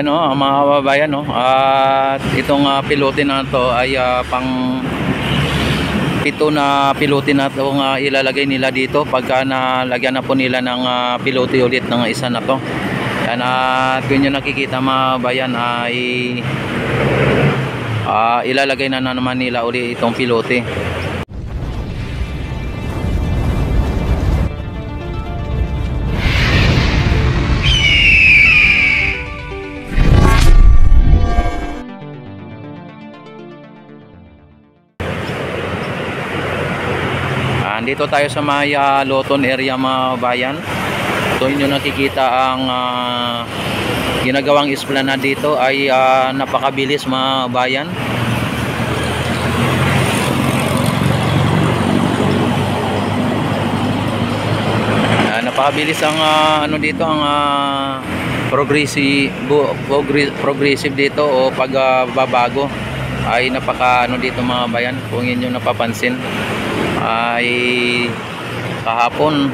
Ayan o, mga kababayan no. At itong pilote na to ay pang pito na pilote na itong ilalagay nila dito pagka nalagyan na po nila ng pilote ulit ng isa na to. Yan, at kung nyo nakikita mga kababayan ay ilalagay na naman nila ulit itong pilote. Dito tayo sa may Loton area mga bayan. So inyo nakikita ang ginagawang esplanade dito ay napakabilis mga bayan. Napakabilis ang ano dito, ang progressive dito o pagbabago ay napaka ano dito mga bayan. Kung inyo napapansin ay kahapon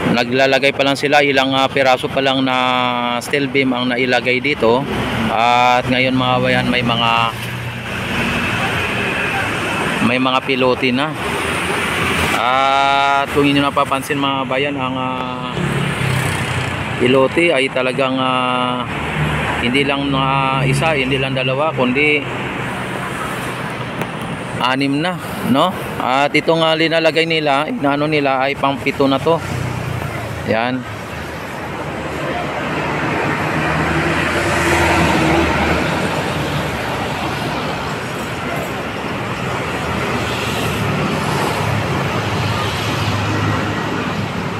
naglalagay pa lang sila, ilang piraso pa lang na steel beam ang nailagay dito, at ngayon mga bayan may mga pilote na. At kung inyo napapansin mga bayan, ang pilote ay talagang hindi lang isa, hindi lang dalawa, kundi 6 na, no? At itong linalagay nila, inaano nila ay pang 7 na to. Yan.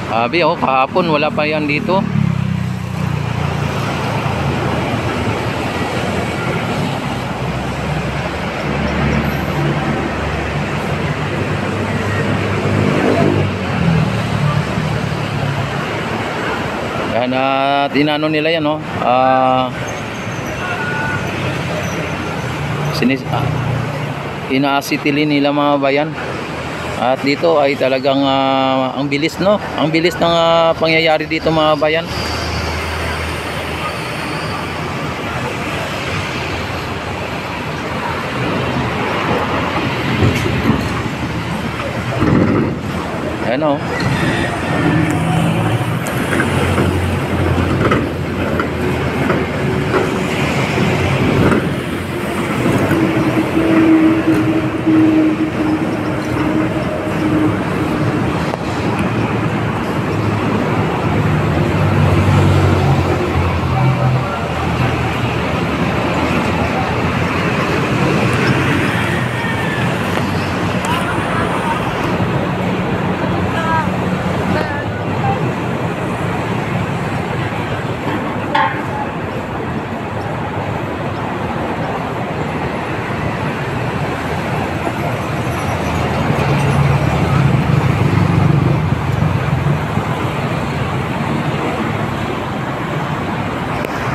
Sabi kahapon wala pa yan dito. Yan, at inano nila yan inaasitilin nila mga bayan. At dito ay talagang ang bilis ang bilis ng pangyayari dito mga bayan. Ano?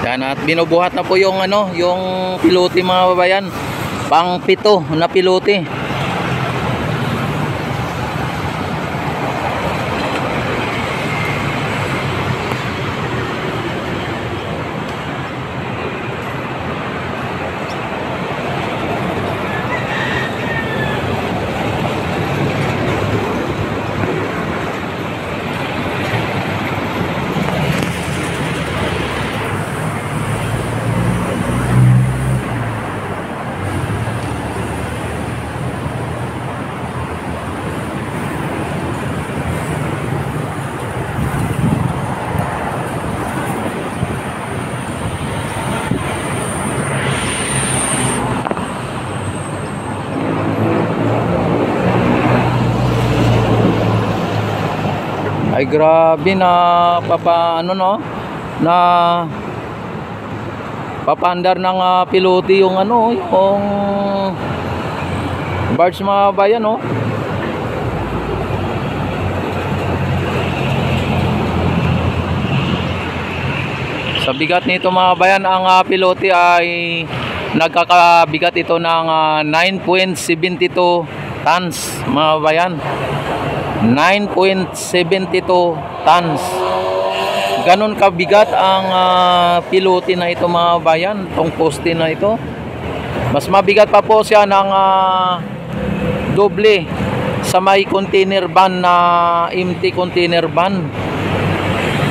Yan, at binubuhat na po yung yung pilote mga babayan, pang 7 na pilote. Ay grabe na na papaandar ng pilote yung yung barge mga bayan Sa bigat nito mga bayan, ang pilote ay nagkakabigat ito ng 9.72 tons mga bayan. 9.72 tons. Ganon kabigat ang pilote na ito mga bayan, itong poste na ito. Mas mabigat pa po siya ng doble sa may container van na empty container van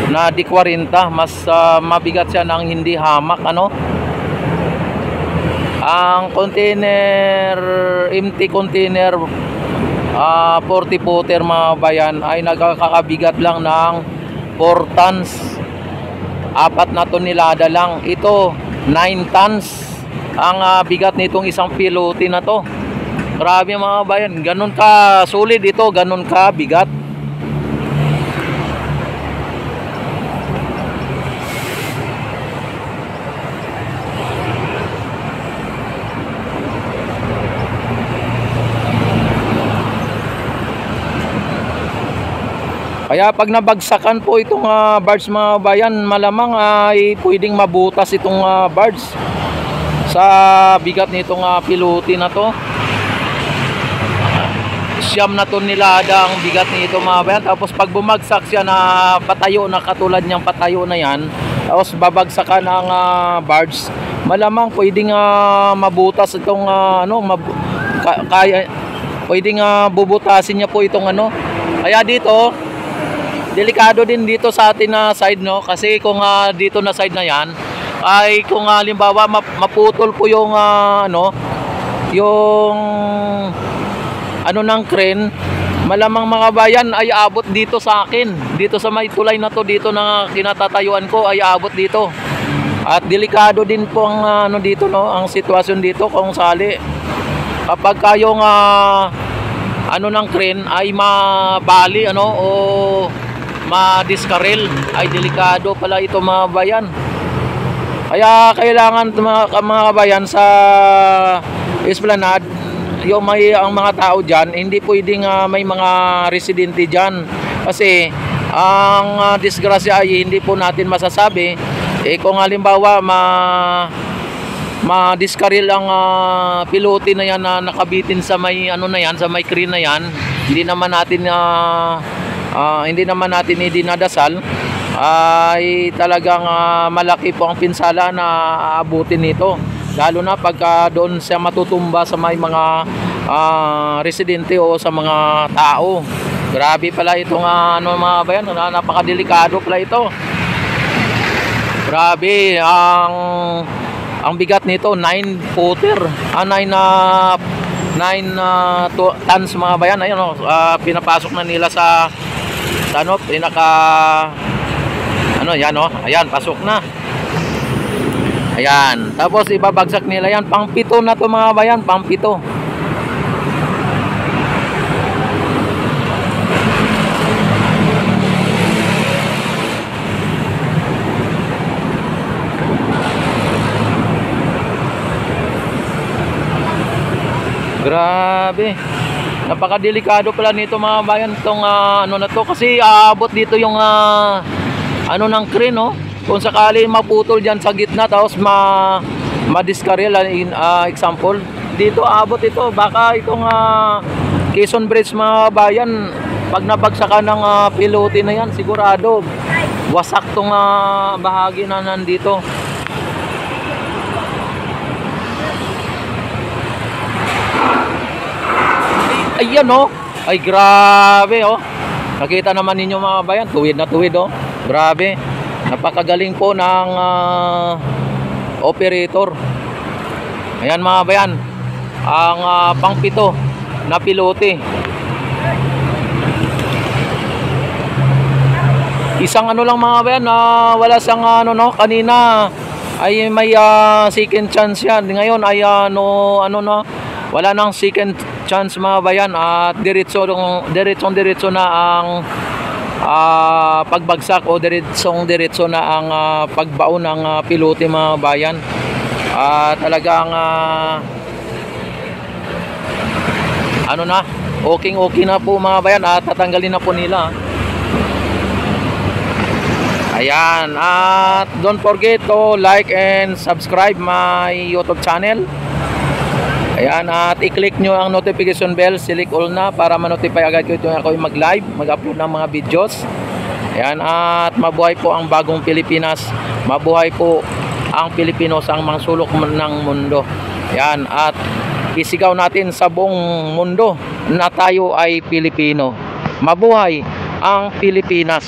na D40. Mas mabigat siya ng hindi hamak, ano. Ang container, empty container 40 footer mga bayan ay nagkakabigat lang ng 4 tons. 4 na tonelada lang. Ito 9 tons ang bigat nitong isang pilote na to. Grabe mga bayan, ganun ka solid ito, ganun ka bigat. Kaya pag nabagsakan po itong barge mga bayan, malamang ay pwedeng mabutas itong barge sa bigat nitong pilote na to. 9 na tonelada ang bigat nito mga bayan. Tapos pag bumagsak siya na patayo na katulad niyang patayo na yan, tapos babagsakan ang barge, malamang pwedeng mabutas itong kaya pwedeng bubutasin niya po itong ano. Kaya dito delikado din dito sa atin na side, no, kasi kung dito na side na yan ay kung halimbawa maputol po yung yung ng crane, malamang mga bayan ay abot dito sa akin, dito sa may tulay na to, dito na kinatatayuan ko ay abot dito. At delikado din po ang dito, no, ang sitwasyon dito kung sali kapag kayong ng crane ay mabali o madiskarel, ay delikado pala ito mga bayan. Kaya kailangan mga bayan sa esplanade, ang mga tao dyan, hindi pwedeng may mga residente dyan, kasi ang disgrasya ay hindi po natin masasabi. Kung halimbawa madiskarel ang pilote na yan na nakabitin sa may na yan, sa may crane na yan, hindi naman natin idinadasal, ay talagang malaki po ang pinsala na aabutin nito, lalo na pagka doon siya matutumba sa may mga residente o sa mga tao. Grabe pala itong mga bayan, napakadelikado pala ito. Grabe ang bigat nito, 9 footer, 9 tons mga bayan. Ayun, pinapasok na nila sa yan, ayan, pasok na. Ayan, tapos ibabagsak nila yan. Pang-7 na to mga bayan, pang-7. Grabe, napakadelikado pala nito mga bayan, itong na to, kasi aabot dito yung ng crane, no? Kung sakali maputol dyan sa gitna, tapos madiskarel, example, dito aabot ito. Baka itong Quezon Bridge mga bayan, pag nabagsakan ng pilote na yan, sigurado wasak tong bahagi na nandito. Ayan, ay grabe, nakita naman ninyo mga bayan, tuwid na tuwid, grabe, napakagaling po ng operator. Ayan mga bayan, ang pang-7 na pilote. Isang lang mga bayan, wala siyang kanina ay may second chance yan. Ngayon ay wala nang second chance mga bayan, at diretso na ang pagbagsak, o diretso na ang pagbaon ng pilote mga bayan. Talagang okay na po mga bayan, at tatanggalin na po nila. Ayan, at don't forget to like and subscribe my YouTube channel. Ayan, at i-click nyo ang notification bell, select all na, para ma-notify agad ko ito ako mag-live, mag-upload ng mga videos. Yan, at mabuhay po ang bagong Pilipinas. Mabuhay po ang Pilipino sa mga sulok ng mundo. Yan, at isigaw natin sa buong mundo na tayo ay Pilipino. Mabuhay ang Pilipinas.